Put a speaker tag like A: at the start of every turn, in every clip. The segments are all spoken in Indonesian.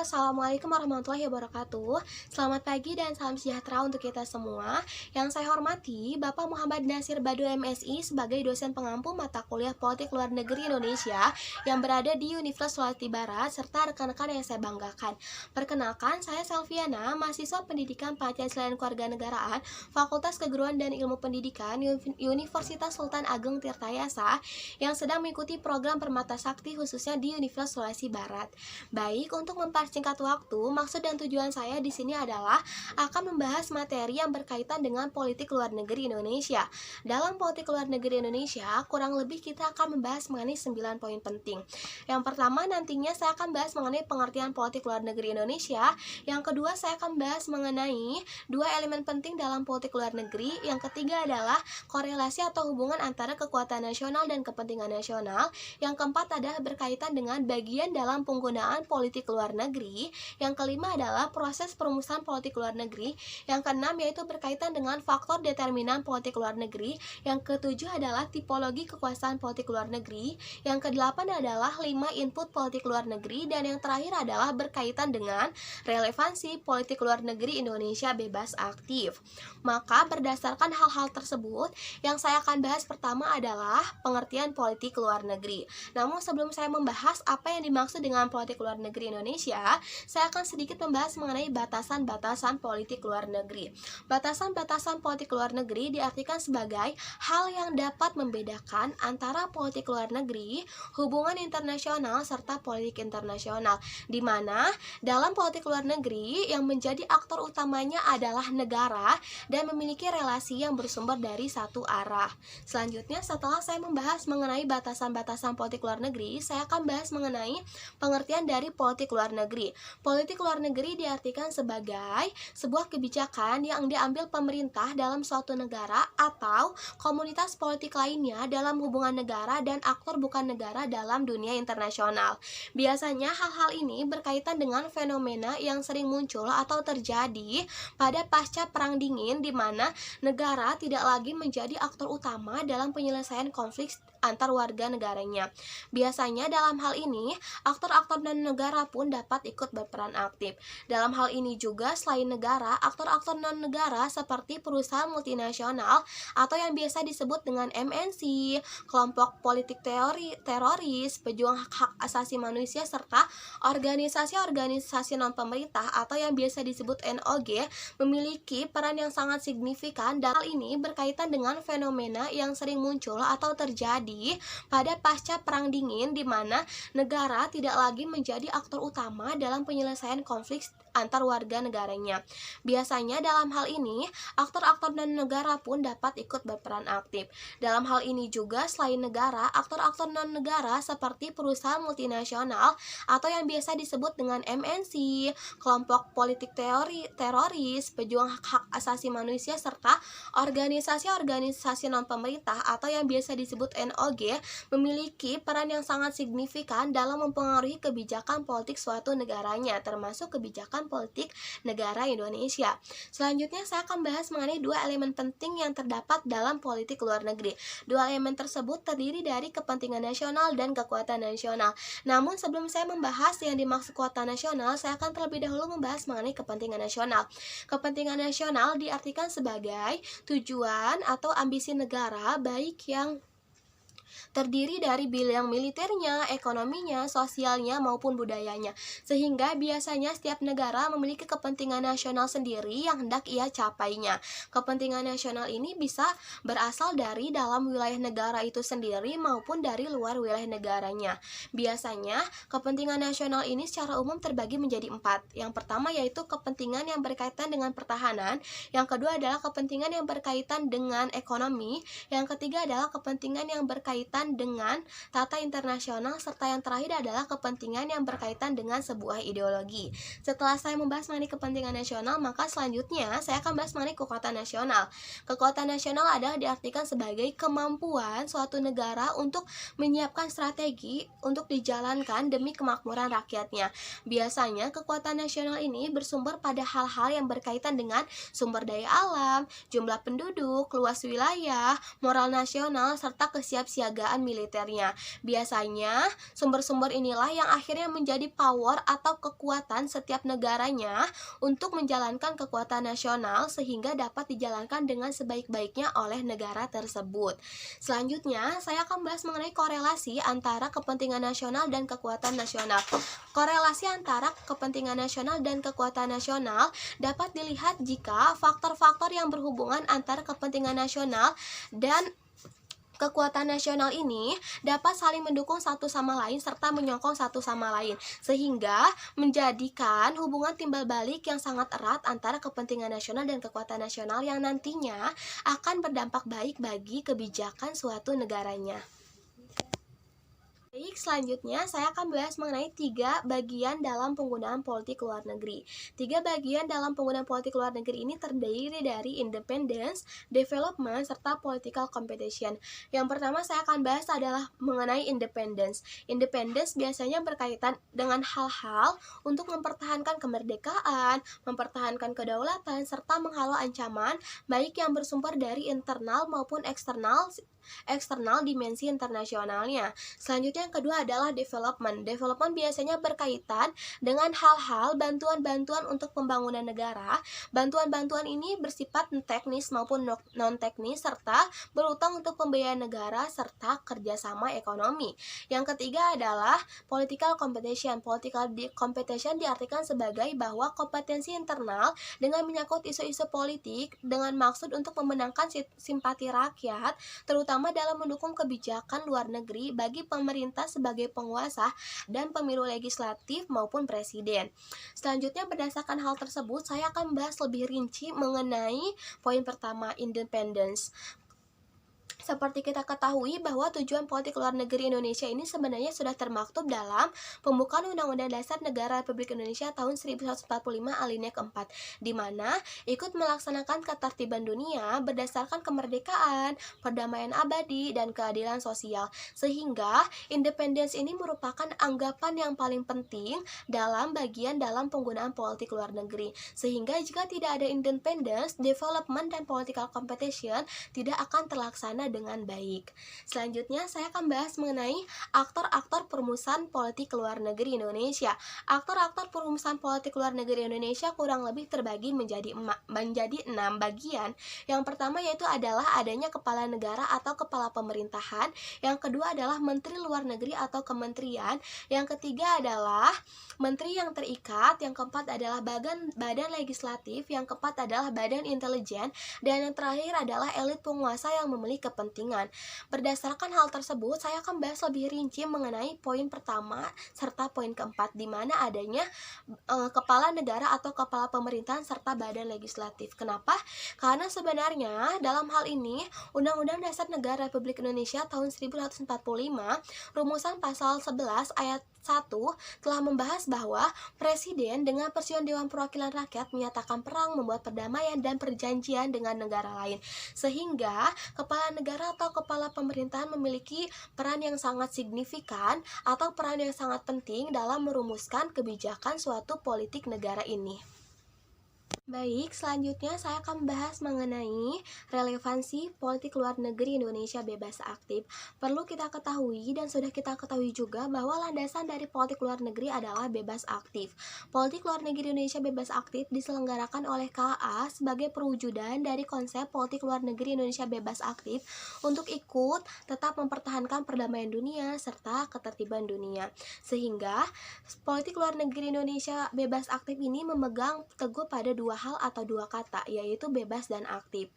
A: Assalamualaikum warahmatullahi wabarakatuh. Selamat pagi dan salam sejahtera untuk kita semua. Yang saya hormati Bapak Muhammad Nasir Badu MSI sebagai dosen pengampu mata kuliah Politik Luar Negeri Indonesia yang berada di Universitas Sulawesi Barat serta rekan-rekan yang saya banggakan. Perkenalkan, saya Selviana, mahasiswa Pendidikan Pancasila dan Kewarganegaraan, Fakultas Keguruan dan Ilmu Pendidikan Universitas Sultan Ageng Tirtayasa yang sedang mengikuti program Permata Sakti khususnya di Universitas Sulawesi Barat. Baik, untuk mempersingkat waktu, maksud dan tujuan saya di sini adalah akan membahas materi yang berkaitan dengan politik luar negeri Indonesia. Dalam politik luar negeri Indonesia, kurang lebih kita akan membahas mengenai 9 poin penting. Yang pertama, nantinya saya akan bahas mengenai pengertian politik luar negeri Indonesia. Yang kedua, saya akan bahas mengenai dua elemen penting dalam politik luar negeri. Yang ketiga adalah korelasi atau hubungan antara kekuatan nasional dan kepentingan nasional. Yang keempat adalah berkaitan dengan bagian dalam penggunaan politik luar negeri. Yang kelima adalah proses perumusan politik luar negeri. Yang keenam yaitu berkaitan dengan faktor determinan politik luar negeri. Yang ketujuh adalah tipologi kekuasaan politik luar negeri. Yang kedelapan adalah 5 input politik luar negeri. Dan yang terakhir adalah berkaitan dengan relevansi politik luar negeri Indonesia bebas aktif. Maka berdasarkan hal-hal tersebut, yang saya akan bahas pertama adalah pengertian politik luar negeri. Namun sebelum saya membahas apa yang dimaksud dengan politik luar negeri Indonesia, saya akan sedikit membahas mengenai batasan-batasan politik luar negeri. Batasan-batasan politik luar negeri diartikan sebagai hal yang dapat membedakan antara politik luar negeri, hubungan internasional, serta politik internasional, di mana dalam politik luar negeri yang menjadi aktor utamanya adalah negara dan memiliki relasi yang bersumber dari satu arah. Selanjutnya, setelah saya membahas mengenai batasan-batasan politik luar negeri, saya akan bahas mengenai pengertian dari politik luar negeri. Politik luar negeri diartikan sebagai sebuah kebijakan yang diambil pemerintah dalam suatu negara atau komunitas politik lainnya dalam hubungan negara dan aktor bukan negara dalam dunia internasional. Biasanya hal-hal ini berkaitan dengan fenomena yang sering muncul atau terjadi pada pasca Perang Dingin, di mana negara tidak lagi menjadi aktor utama dalam penyelesaian konflik antar warga negaranya. Biasanya dalam hal ini, aktor-aktor dan negara pun dapat ikut berperan aktif. Dalam hal ini juga, selain negara, aktor-aktor non-negara seperti perusahaan multinasional atau yang biasa disebut dengan MNC, kelompok politik teroris, pejuang hak asasi manusia, serta organisasi-organisasi non-pemerintah atau yang biasa disebut NOG memiliki peran yang sangat signifikan. Dan hal ini berkaitan dengan fenomena yang sering muncul atau terjadi pada pasca Perang Dingin, di mana negara tidak lagi menjadi aktor utama dalam penyelesaian konflik antar warga negaranya. Biasanya dalam hal ini, aktor-aktor dan negara pun dapat ikut berperan aktif. Dalam hal ini juga, selain negara, aktor-aktor non-negara seperti perusahaan multinasional atau yang biasa disebut dengan MNC, kelompok politik teroris, pejuang hak asasi manusia, serta organisasi-organisasi non-pemerintah atau yang biasa disebut NOG memiliki peran yang sangat signifikan dalam mempengaruhi kebijakan politik suatu negaranya, termasuk kebijakan politik negara Indonesia. Selanjutnya, saya akan bahas mengenai dua elemen penting yang terdapat dalam politik luar negeri. Dua elemen tersebut terdiri dari kepentingan nasional dan kekuatan nasional. Namun sebelum saya membahas yang dimaksud kekuatan nasional, saya akan terlebih dahulu membahas mengenai kepentingan nasional. Kepentingan nasional diartikan sebagai tujuan atau ambisi negara, baik yang terdiri dari bidang militernya, ekonominya, sosialnya, maupun budayanya. Sehingga biasanya setiap negara memiliki kepentingan nasional sendiri yang hendak ia capainya. Kepentingan nasional ini bisa berasal dari dalam wilayah negara itu sendiri maupun dari luar wilayah negaranya. Biasanya, kepentingan nasional ini secara umum terbagi menjadi 4. Yang pertama yaitu kepentingan yang berkaitan dengan pertahanan, yang kedua adalah kepentingan yang berkaitan dengan ekonomi, yang ketiga adalah kepentingan yang berkaitan dengan tata internasional, serta yang terakhir adalah kepentingan yang berkaitan dengan sebuah ideologi. Setelah saya membahas mengenai kepentingan nasional, maka selanjutnya saya akan bahas mengenai kekuatan nasional. Kekuatan nasional adalah diartikan sebagai kemampuan suatu negara untuk menyiapkan strategi untuk dijalankan demi kemakmuran rakyatnya. Biasanya kekuatan nasional ini bersumber pada hal-hal yang berkaitan dengan sumber daya alam, jumlah penduduk, luas wilayah, moral nasional, serta kesiapsiagaan kesiagaan militernya. Biasanya, sumber-sumber inilah yang akhirnya menjadi power atau kekuatan setiap negaranya untuk menjalankan kekuatan nasional sehingga dapat dijalankan dengan sebaik-baiknya oleh negara tersebut. Selanjutnya, saya akan bahas mengenai korelasi antara kepentingan nasional dan kekuatan nasional. Korelasi antara kepentingan nasional dan kekuatan nasional dapat dilihat jika faktor-faktor yang berhubungan antara kepentingan nasional dan kekuatan nasional ini dapat saling mendukung satu sama lain serta menyokong satu sama lain, sehingga menjadikan hubungan timbal balik yang sangat erat antara kepentingan nasional dan kekuatan nasional yang nantinya akan berdampak baik bagi kebijakan suatu negaranya. Baik, selanjutnya saya akan bahas mengenai 3 bagian dalam penggunaan politik luar negeri. 3 bagian dalam penggunaan politik luar negeri ini terdiri dari independence, development, serta political competition. Yang pertama saya akan bahas adalah mengenai independence. Independence biasanya berkaitan dengan hal-hal untuk mempertahankan kemerdekaan, mempertahankan kedaulatan, serta menghalau ancaman baik yang bersumber dari internal maupun eksternal dimensi internasionalnya. Selanjutnya yang kedua adalah development. Development biasanya berkaitan dengan hal-hal bantuan-bantuan untuk pembangunan negara. Bantuan-bantuan ini bersifat teknis maupun non-teknis serta berutang untuk pembiayaan negara serta kerjasama ekonomi. Yang ketiga adalah political competition. Political competition diartikan sebagai bahwa kompetensi internal dengan menyangkut isu-isu politik dengan maksud untuk memenangkan simpati rakyat, terutama dalam mendukung kebijakan luar negeri bagi pemerintah sebagai penguasa dan pemilu legislatif maupun presiden. Selanjutnya, berdasarkan hal tersebut, saya akan membahas lebih rinci mengenai poin pertama, independence. Seperti kita ketahui bahwa tujuan politik luar negeri Indonesia ini sebenarnya sudah termaktub dalam pembukaan Undang-Undang Dasar Negara Republik Indonesia tahun 1145 alinea keempat, di mana ikut melaksanakan ketertiban dunia berdasarkan kemerdekaan, perdamaian abadi, dan keadilan sosial. Sehingga independence ini merupakan anggapan yang paling penting dalam bagian dalam penggunaan politik luar negeri. Sehingga jika tidak ada independence, development, dan political competition tidak akan terlaksana dengan baik. Selanjutnya saya akan bahas mengenai aktor-aktor perumusan politik luar negeri Indonesia. Aktor-aktor perumusan politik luar negeri Indonesia kurang lebih terbagi menjadi 6 bagian. Yang pertama yaitu adalah adanya kepala negara atau kepala pemerintahan. Yang kedua adalah menteri luar negeri atau kementerian. Yang ketiga adalah menteri yang terikat. Yang keempat adalah badan legislatif. Yang keempat adalah badan intelijen. Dan yang terakhir adalah elit penguasa yang memiliki kepentingan. Berdasarkan hal tersebut, saya akan bahas lebih rinci mengenai poin pertama serta poin keempat, di mana adanya kepala negara atau kepala pemerintahan serta badan legislatif. Kenapa? Karena sebenarnya dalam hal ini Undang-Undang Dasar Negara Republik Indonesia tahun 1945 rumusan pasal 11 ayat 1 telah membahas bahwa Presiden dengan persetujuan Dewan Perwakilan Rakyat menyatakan perang, membuat perdamaian dan perjanjian dengan negara lain. Sehingga kepala negara atau kepala pemerintahan memiliki peran yang sangat signifikan atau peran yang sangat penting dalam merumuskan kebijakan suatu politik negara ini. Baik, selanjutnya saya akan membahas mengenai relevansi politik luar negeri Indonesia bebas aktif. Perlu kita ketahui dan sudah kita ketahui juga bahwa landasan dari politik luar negeri adalah bebas aktif. Politik luar negeri Indonesia bebas aktif diselenggarakan oleh KA sebagai perwujudan dari konsep politik luar negeri Indonesia bebas aktif untuk ikut tetap mempertahankan perdamaian dunia serta ketertiban dunia. Sehingga politik luar negeri Indonesia bebas aktif ini memegang teguh pada dua hal atau dua kata, yaitu bebas dan aktif.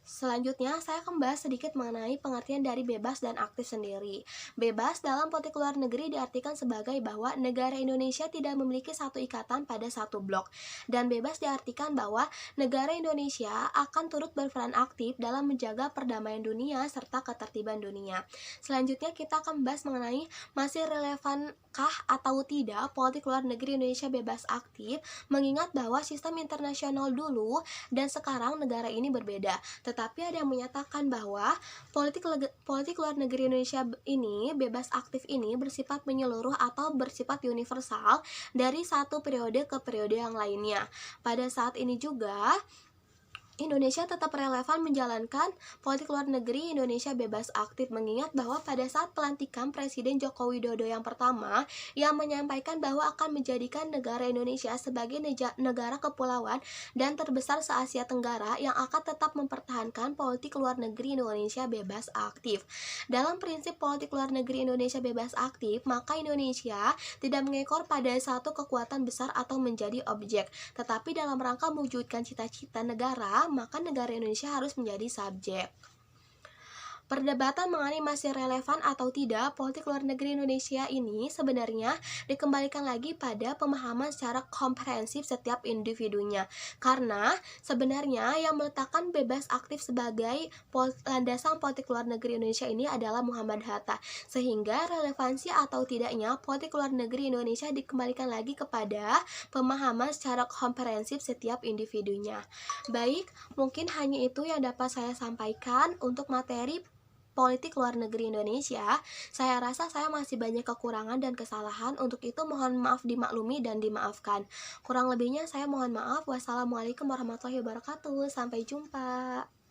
A: Selanjutnya, saya akan bahas sedikit mengenai pengertian dari bebas dan aktif sendiri. Bebas dalam politik luar negeri diartikan sebagai bahwa negara Indonesia tidak memiliki satu ikatan pada satu blok. Dan bebas diartikan bahwa negara Indonesia akan turut berperan aktif dalam menjaga perdamaian dunia serta ketertiban dunia. Selanjutnya, kita akan bahas mengenai masih relevankah atau tidak politik luar negeri Indonesia bebas aktif, mengingat bahwa sistem internasional dulu dan sekarang negara ini berbeda. Tetapi ada yang menyatakan bahwa politik luar negeri Indonesia ini bebas aktif ini bersifat menyeluruh atau bersifat universal dari satu periode ke periode yang lainnya. Pada saat ini juga Indonesia tetap relevan menjalankan politik luar negeri Indonesia bebas aktif, mengingat bahwa pada saat pelantikan Presiden Joko Widodo yang pertama, yang menyampaikan bahwa akan menjadikan negara Indonesia sebagai negara kepulauan dan terbesar se-Asia Tenggara yang akan tetap mempertahankan politik luar negeri Indonesia bebas aktif. Dalam prinsip politik luar negeri Indonesia bebas aktif, maka Indonesia tidak mengekor pada satu kekuatan besar atau menjadi objek, tetapi dalam rangka mewujudkan cita-cita negara, maka negara Indonesia harus menjadi subjek. Perdebatan mengenai masih relevan atau tidak politik luar negeri Indonesia ini sebenarnya dikembalikan lagi pada pemahaman secara komprehensif setiap individunya. Karena sebenarnya yang meletakkan bebas aktif sebagai landasan politik luar negeri Indonesia ini adalah Muhammad Hatta. Sehingga relevansi atau tidaknya politik luar negeri Indonesia dikembalikan lagi kepada pemahaman secara komprehensif setiap individunya. Baik, mungkin hanya itu yang dapat saya sampaikan untuk materi politik luar negeri Indonesia. Saya rasa saya masih banyak kekurangan dan kesalahan, untuk itu mohon maaf dimaklumi dan dimaafkan. Kurang lebihnya saya mohon maaf. Wassalamualaikum warahmatullahi wabarakatuh. Sampai jumpa.